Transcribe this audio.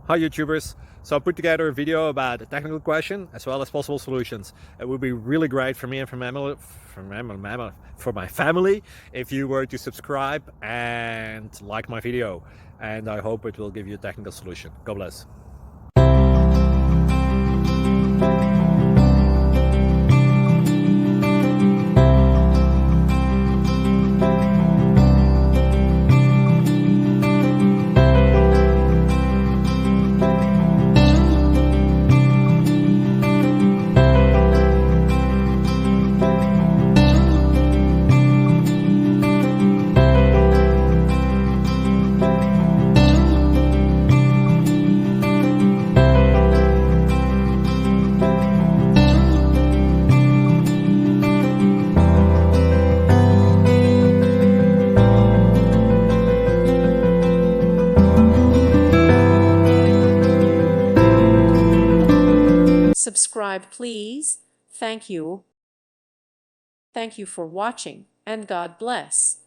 Hi YouTubers! So I put together a video about a technical question as well as possible solutions. It would be really great for me and for my family if you were to subscribe and like my video, and I hope it will give you a technical solution. God bless. Subscribe, please. Thank you. Thank you for watching, and God bless.